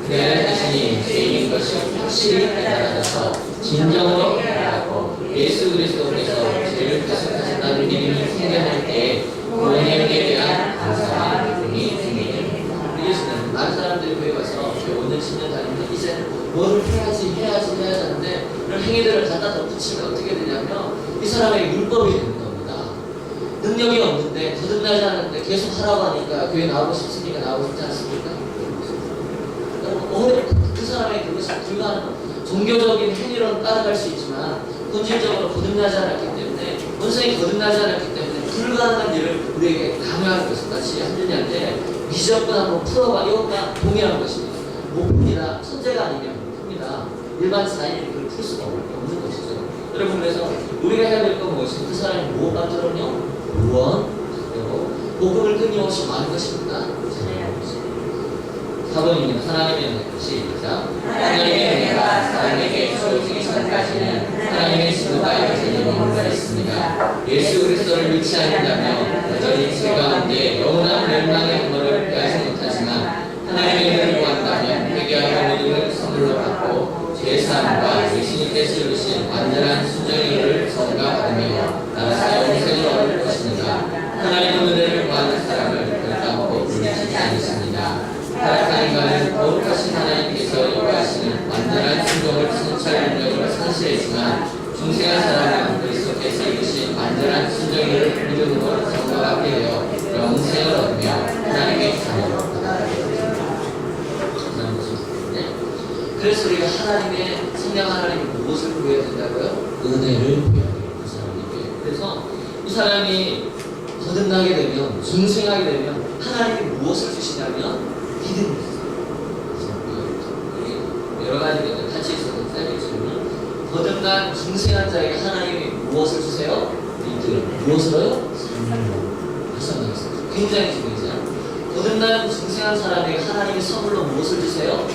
그래야 자신이 죄인인 것이 확실히 깨달아져서 진정으로 깨달고 예수 그리스도께서 죄를 계속하셨다는 믿음이 생겨날 때 구원의 은혜에 대한 감사와 기쁨이 생기게. 이것은 많은 사람들이 교회 와서 5년 10년 다니면 이제는 뭐를 해야지 하는데 이런 행위들을 갖다 덧붙이면 어떻게 되냐면 이 사람의 율법이 되는 겁니다. 능력이 없는데 거듭나지 않는데 계속 하라고 하니까 교회 나오고 싶습니까? 나오고 싶지 않습니까? 그 사람의 그것이 불가능한 종교적인 행위로는 따라갈 수 있지만 본질적으로 거듭나지 않았기 때문에 본성이 거듭나지 않았기 때문에 불가능한 일을 우리에게 강요하는 것을 같이 한준이한테 미적분 한번 풀어봐. 이것과 동의하는 것입니다. 못 풉니다. 천재가 아니면 못 풉니다. 일반 사인이 그걸 풀 수가 없는 것이죠. 여러분, 그래서 우리가 해야 될 건 무엇이죠? 그 사람이 무엇만들었냐? 구원, 그리고 복음을 끊임없이 많은 것입니다. 4번입니다. 하나님의 은혜. 시작. 하나님의 은혜가 사람에게 주어지기 전까지는 하나님의 지도가 여전히 머물러 있습니다. 예수 그리스도를 믿지 않는다면 여전히 죄 가운데 영원한 멸망의 분노를 피하지 못하지만 하나님의 은혜를 구한다면 회개하고 믿음을 선물로 받고 죄사함과 예수님께서 이루신 완전한 순종의 일을 전가받으며 나라사 영생을 얻을 것입니다. 하나님의 은혜를 구하는 사람을 결단코 불리지 않으십니다. 타락한 인간은 거룩하신 하나님께서 요구하시는 완전한 순종을 성취할 능력을 상실했지만 중생한 사람은 그리스도께서 이루신 완전한 순종을 믿음으로 전가받게 되어 영생을 얻으며 하나님의 자녀로 받아들여집니다. 그래서 우리가 하나님의 성령 하나님이 무엇을 구해야 된다고요? 은혜를 구해야 돼요. 그 사람에게. 그래서 이 사람이 거듭나게 되면, 중생하게 되면 하나님이 무엇을 주시냐면 믿음을 주세요. 여러 가지 것들 같이 있어서 살펴보시면 거듭난 중생한 자에게 하나님이 무엇을 주세요? 믿음. 무엇으로요? 말씀하셨습니다. 굉장히 중요하죠. 거듭난 중생한 사람에게 하나님이 선물로 무엇을 주세요?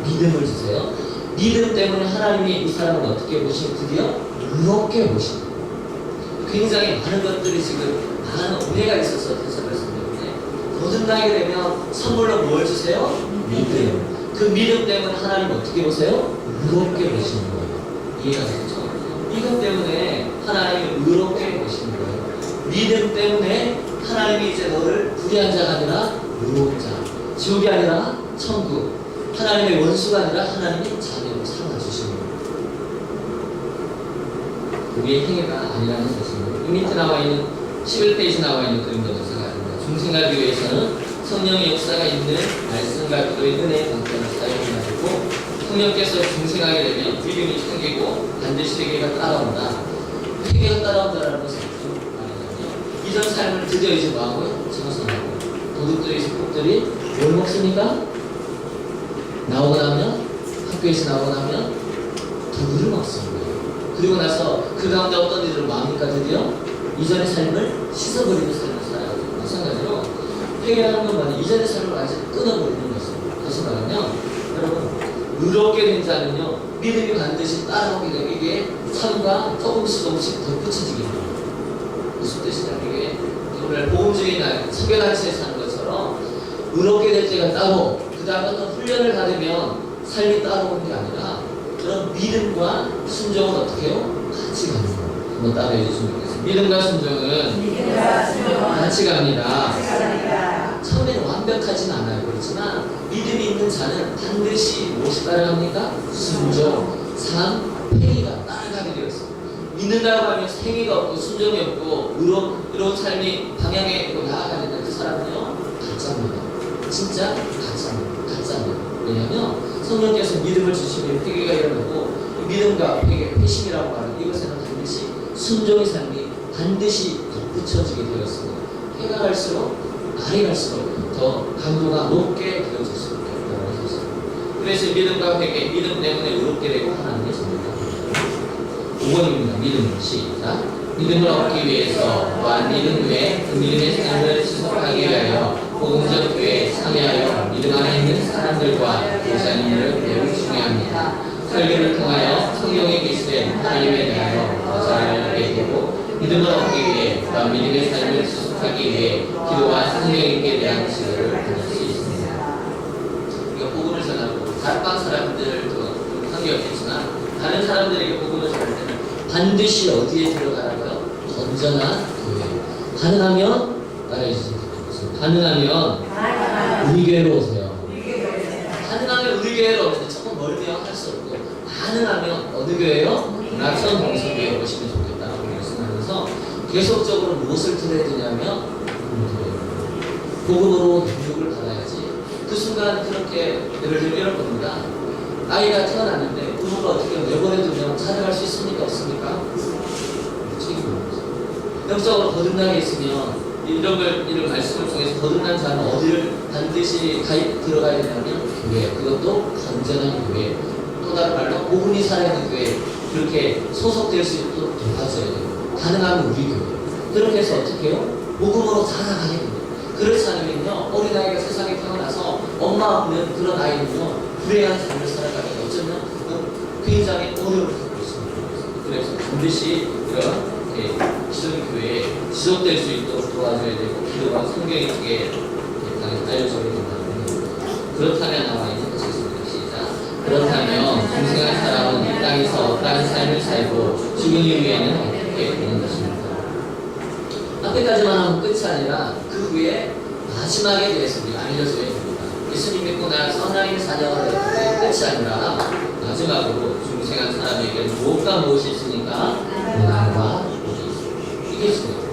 믿음을 주세요. 믿음 때문에 하나님이 이 사람을 어떻게 보시고 드디어 의롭게 보시고, 굉장히 많은 것들이 지금 많은 오해가 있어서 해서 말씀드렸는데, 거듭나게 되면 선물로 뭘 주세요? 믿음. 그 믿음 때문에 하나님 어떻게 보세요? 의롭게 보시는 거예요. 이해가 되죠? 이것 때문에 하나님이 의롭게 보시는 거예요. 믿음 때문에 하나님이 이제 너를 불의한 자가 아니라 의로운 자, 지옥이 아니라 천국, 하나님의 원수가 아니라 하나님의 자녀로 삼아주시는 거예요. 우리의 행위가 아니라는 것입니다. 이 밑에 나와 있는 11페이지 나와 있는 그림과 마찬가지입니다. 중생활 교회에서는 성령의 역사가 있는 말씀과 기도의 은혜의 방편을 사용해가지고 성령께서 중생하게 되면 믿음이 생기고 반드시 회개가 따라온다. 회개가 따라온다는 것은 무슨 말이냐면 이전 삶을 드디어 이제 뭐하고요? 정선하고 도둑들이 세폭들이 뭘 먹습니까? 나오고 나면 학교에서 나오고 나면 도구를 먹습니다. 그리고 나서 그 가운데 어떤 일을 마음니까 드디어 이전의 삶을 씻어버리는 삶을 살아요. 마찬가지로 회개하는 건 뭐냐? 이전의 삶을 완전히 끊어버리는 것입니다. 다시 말하면 여러분 의롭게 된 자는요 믿음이 반드시 따라오게 되고 이게 삶과 조금씩 덧붙여지게 됩니다. 무슨 뜻이냐면 이게 오늘 보험주의 날 석연한시에 사는 것처럼 의롭게 될 때가 따로 그 다음에 어떤 훈련을 받으면 삶이 따라오는 게 아니라 그런 믿음과 순종은 어떻게 해요? 같이 가는 거예요. 한번 따라해 주시면 좋겠습니다. 믿음과 순종은 같이 갑니다. 처음에는 완벽하진 않아요. 그렇지만 믿음이 있는 자는 반드시 무엇이 따라갑니까? 순종, 삶, 행위가 따라가게 되어 있습니다. 믿는다고 하면 행위가 없고 순종이 없고 의로운 삶이 방향에 나아가는데 그 사람은요 가짜입니다. 진짜 가짜입니다. 왜냐하면 성령께서 믿음을 주시면 회개가 일어나고 믿음과 회심이라고 하는 이것에는 반드시 순종의 삶이 반드시 덧붙여지게 되었습니다. 해가 갈수록 날이 갈수록 더 강도가 높게 되어질 수 있다고 했습니다. 그래서 믿음과 회개, 믿음 때문에 의롭게 되고 하나님의 자녀가 됩니다. 5번입니다. 믿음 시작. 믿음을 얻기 위해서 또한 믿음 후에 그 믿음의 삶을 지속하기 위하여 복음적 교회에 참여하여 믿음 안에 있는 사람들과 교사님을 매우 중요합니다. 설교를 통하여 성경에 계시된 하나님에 대하여 더 잘 알게 되고 믿음을 얻기 위해 또한 믿음의 삶을 지속하기 위해 기도와 성경에 대한 지도를 받을 수 있습니다. 이거 복음을 전하고 다락방 사람들도 관계없겠지만 다른 사람들에게 복음을 전할 때는 반드시 어디에 들어가라고요? 건전한 교회. 가능하면 따라해 주세요. 가능하면 우리 교회로 오세요. 가능하면 우리 교회로 오는데 조금 멀면 할 수 없고 가능하면 어느 교회요? 낙선 봉사교회 오시면 좋겠다고 말씀하면서 계속적으로 무엇을 들어야 되냐면 복음으로 교육을 받아야지. 그 순간 그렇게 예를 들면 이런 겁니다. 아이가 태어났는데 부모가 어떻게 내보내두면 찾아갈 수 있습니까? 없습니까? 책임입니다. 영적으로 거듭나게 있으면 이런 말씀을 통해서 거듭난 자는 어디를 반드시 들어가야 되냐면 교회. 그것도 건전한 교회. 또 다른 말로 복음이 살아있는 교회. 그렇게 소속될 수 있도록 도와줘야 돼요. 가능하면 우리 교회. 그렇게 해서 어떻게 해요? 복음으로 자라가게 됩니다. 그렇지 않으면요 어린아이가 세상에 태어나서 엄마 없는 그런 아이는요 불행한 삶을 살아가게 돼요. 어쩌면 굉장히 어려움을 겪고 있습니다. 그래서 반드시 이런 기존 교회에 지속될 수 있도록 도와줘야 되고 기도와 성경의 쪽에 알려줘야 된다는 그렇다면 나와 있는 것입니다. 시작. 그렇다면 중생한 사람은 이 땅에서 어떠한 삶을 살고 죽은 이후에는 어떻게 되는 것입니까? 앞에까지만 하면 끝이 아니라 그 후에 마지막에 대해서 우리가 알려줘야 됩니다. 예수님 믿고 나서 하나님의 자녀가 될 때 끝이 아니라 마지막으로 중생한 사람에게는 무엇과 무엇이 있으니까 고난과 이게 중요해요.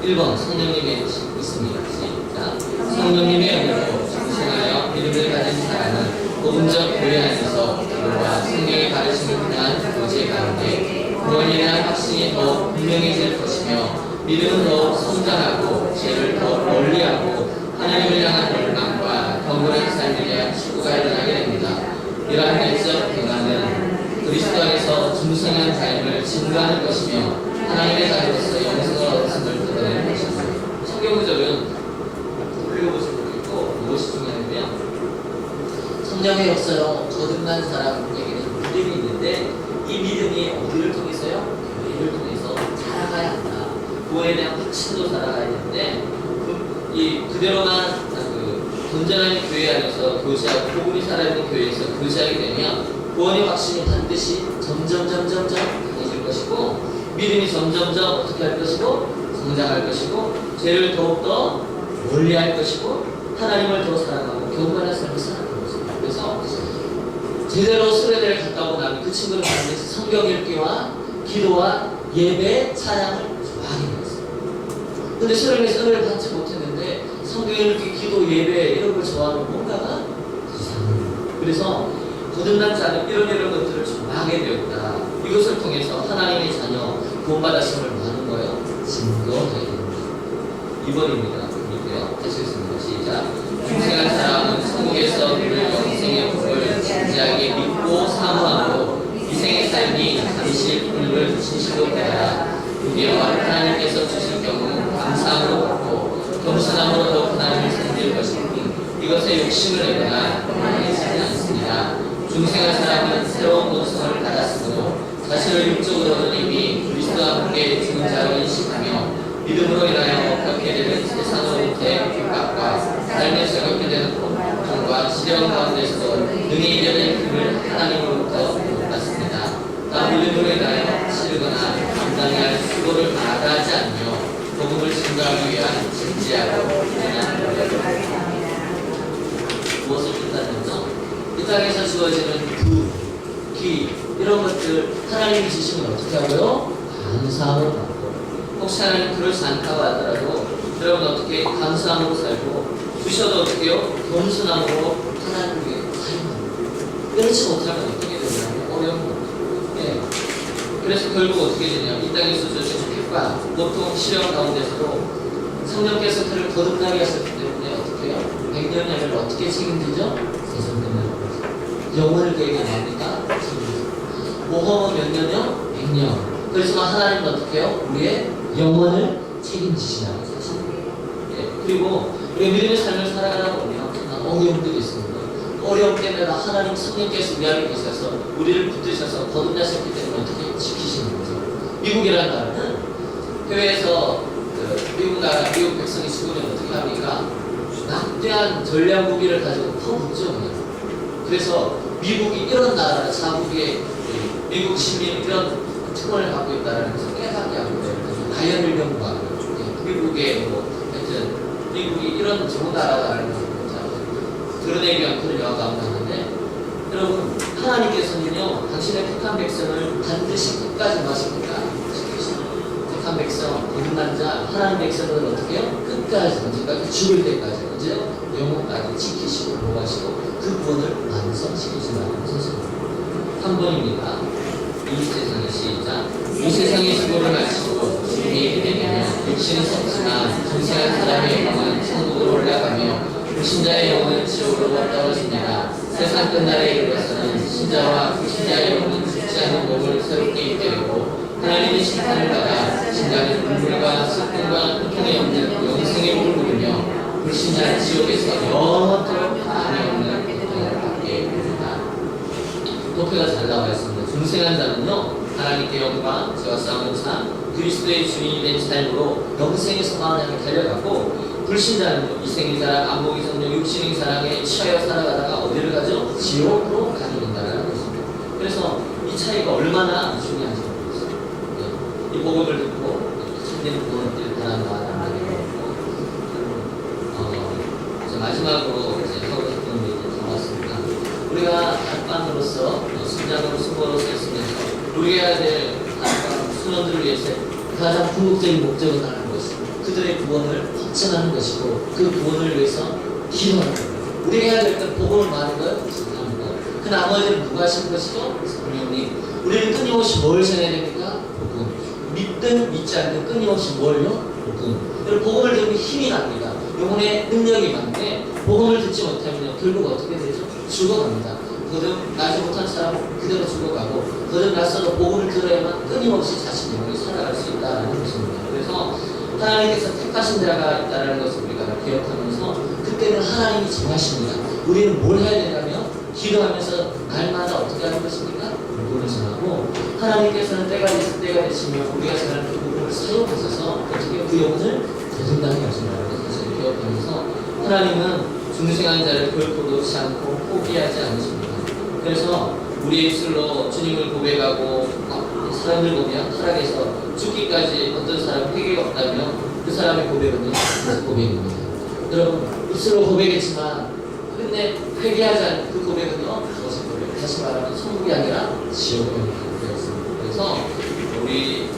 1번 성령님의 있습니다. 시작. 성령님의 은혜로 중생하여 믿음을 가진 사람은 복음적 교회 안에서 기도와 성령의 가르침을 통한 교제 가운데 구원에 대한 확신이 더 분명해질 것이며 믿음은 더욱 성장하고 죄를 더 멀리하고 하나님을 향한 열망과 경건한 삶에 대한 추구가 일어나게 됩니다. 이러한 내적 변화는 그리스도 안에서 중생한 삶을 증거하는 것이며 하나님의 자녀로서 영생을 얻음을 드러내는 것입니다. 성경 구절은 읽어보시면 좋겠고 무엇이 중요하냐면 성령의 역사로 거듭난 사람에게는 믿음이 있는데 이 믿음이 어디를 통해서요? 교회를 통해서 자라가야 한다. 구원에 대한 확신도 살아가야 되는데 그대로만 건전한 교회 안에서 교제하고 복음이 살아있는 교회에서 교제하게 되면 구원의 확신이 반드시 점점 강해질 것이고 믿음이 점점점 어떻게 할 것이고 성장할 것이고 죄를 더욱더 멀리할 것이고 하나님을 더 사랑하고 경건한 삶을 살아갈 것입니다. 그래서 제대로 수련회를 갔다 오고 나면 그 친구는 반드시 성경 읽기와 기도와 예배, 찬양을 좋아하게 되었습니다. 근데 수련회에서 은혜를 받지 못했는데 성경 읽기, 기도, 예배 이런 걸 좋아하는 뭔가가 이상해요. 그래서 거듭난 자는 이런 것들을 전하게 되었다. 이것을 통해서 하나님의 자녀 구원받았음을 하는 거예요. 증거해야 됩니다. 2번입니다. 볼게요. 다시 읽습니다. 시작. 중생한 사람은 천국에서 그를 영생의 복을 진지하게 믿고 사모함으로 이 생의 삶이 잠시 불을 진실로 깨달아 드디어 하나님께서 주신 경우 감사함으로 받고 겸손함으로 더욱 하나님을 섬길 것이니 이것에 욕심을 내거나 하지 않습니다. 중생한 사람은 새로운 본성을 받았으므로 자신을 육적으로는 이미 그리스도와 함께 죽은 자로 인식하며 믿음으로 인하여 겪게 되는 세상으로부터의 핍박과 삶에서 겪게 되는 고통과 시련 가운데서도 능히 이겨낼 힘을 하나님으로부터 받습니다. 다음 믿음으로 인하여 치르거나 감당해야 할 수고를 마다하지 않으며 복음을 증거하기 위한 진지하고 부지런한 노력을 무엇을 뜻하냐면요, 이 땅에서 주어지는 부, 기 이런 것들 하나님이 주시면 어떻게 하고요? 감사함으로 받고, 혹시 하나님 그렇지 않다고 하더라도 여러분 어떻게 감사함으로 살고, 주셔도 어떻게 해요? 겸손함으로 하나님께 사용합니다. 이렇지 못하면 어떻게 되냐면 어려운 겁니다. 예. 그래서 결국 어떻게 되냐면 이 땅에서 주신 핍박, 보통 시련 가운데서도 성령께서 그를 거듭나게 하셨기 때문에 어떻게 해요? 100년을 어떻게 책임지죠? 세상되는 영혼을 그에게 납니까? 모험은 몇 년이요? 100년. 그래서 하나님은 어떻게 해요? 우리의 영혼을 책임지시나요? 사실. 예. 그리고 우리가 믿음의 삶을 살아가다 보면 어려움들이 있습니다. 어려움 때문에 하나님 성령께서 우리 안에 계셔서 우리를 붙드셔서 거듭나셨기 때문에 어떻게 지키시는 거죠. 미국이라는 나라는 해외에서 미국 백성이 죽으면 어떻게 합니까? 막대한 전략 무기를 가지고 퍼붓죠. 그래서 미국이 이런 나라, 자국의 미국 시민이 이런 특권을 갖고 있다는 것을 깨닫게 하고 있어요. 다이아밀병과 미국의 하여튼 미국이 이런 좋은 나라라는 것을 드러내기 위한 그런 영화가 나오는데, 여러분 하나님께서는요 당신의 택한 백성을 반드시 끝까지 마십니까? 택한 백성, 거듭난 자, 하나님 백성은 어떻게 해요? 끝까지, 언제까지? 죽을 때까지, 언제? 영혼까지 지키시고 보호하시고 그 구원을 완성시키시라는 것입니다. 3번입니다. 이 세상의 시작. 이 세상의 수고를 마치고 주님이 되면 육신은 섰지만 중생한 사람의 영혼은 천국으로 올라가며 불신자의 영혼은 지옥으로 떨어집니다. 세상 끝날에 이르러서는 신자와 불신자의 영혼은 죽지 않는 몸을 새롭게 입게 되고 하나님의 심판을 받아 신자는 눈물과 슬픔과 고통이 없는 영생의 복을 누리며 불신자는 지옥에서 영원토록 감이 없는 고통을 받게 됩니다. 도표가 잘 나와 있습니다. 중생한 자는요 하나님께 영광, 죄와 싸우는 삶, 그리스도의 주인이 된 삶으로 영생의 소망을 향해 달려가고, 불신자는 이 생의 사랑, 안목의 성령, 육신의 사랑에 취하여 살아가다가 어디를 가죠? 지옥으로 가게 된다는 것입니다. 그래서 이 차이가 얼마나 중요한지 모르겠어요. 이 복음을 듣고 참된 구원을 바란다는 얘기를 마지막으로 이제 하고 싶은 얘기 다 왔습니다. 우리가 다락방으로서 순장으로 수고로서 있으면서 우리가 해야 될 다락방 순원들을 위해서 가장 궁극적인 목적은 하는 것입니다. 그들의 구원을 확증하는 것이고 그 구원을 위해서 기도하는 거예요. 우리가 해야 될 건 복음을 말하는 거예요. 전하는 거예요. 그 나머지는 누가 하시는 것이죠? 성령님. 우리는 끊임없이 뭘 전해야 됩니까? 복음. 믿든 믿지 않든 끊임없이 뭘요? 복음. 여러분 복음을 들으면 힘이 납니다. 영혼의 능력이 많은데 복음을 듣지 못하면 결국 어떻게 되죠? 죽어갑니다. 거듭나지 못한 사람은 그대로 죽어가고 거듭났어도 복음을 들어야만 끊임없이 자신 영혼이 살아갈 수 있다는 것입니다. 그래서 하나님께서 택하신 자가 있다는 것을 우리가 기억하면서 그때는 하나님이 정하십니다. 우리는 뭘 해야 되냐면 기도하면서 날마다 어떻게 하는 것입니까? 복음을 전하고 하나님께서는 때가 있을 때가 되시면 우리가 전하는 그 복음을 사용하셔서 어떻게 그 영혼을 거듭나게 하신다는 것을 기억하면서 하나님은 중생한 자를 결코 놓지 않고 포기하지 않으십니다. 그래서 우리의 입술로 주님을 고백하고 사람들 보면 타락해서 죽기까지 어떤 사람 회개가 없다면 그 사람의 고백은요, 고백입니다. 여러분 입술로 고백했지만 근데 회개하지 않은 그 고백은요, 무엇의 고백? 다시 말하면 천국이 아니라 지옥의 고백이었습니다. 그래서 우리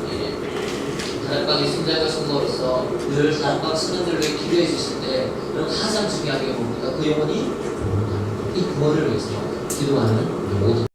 다락방의 신자가 성도로서 늘 다락방 신원들을 위해 기도해 주실 때 가장 중요한 게 뭡니까? 그 영혼이 이 구원을 위해서 기도하는 우리 모두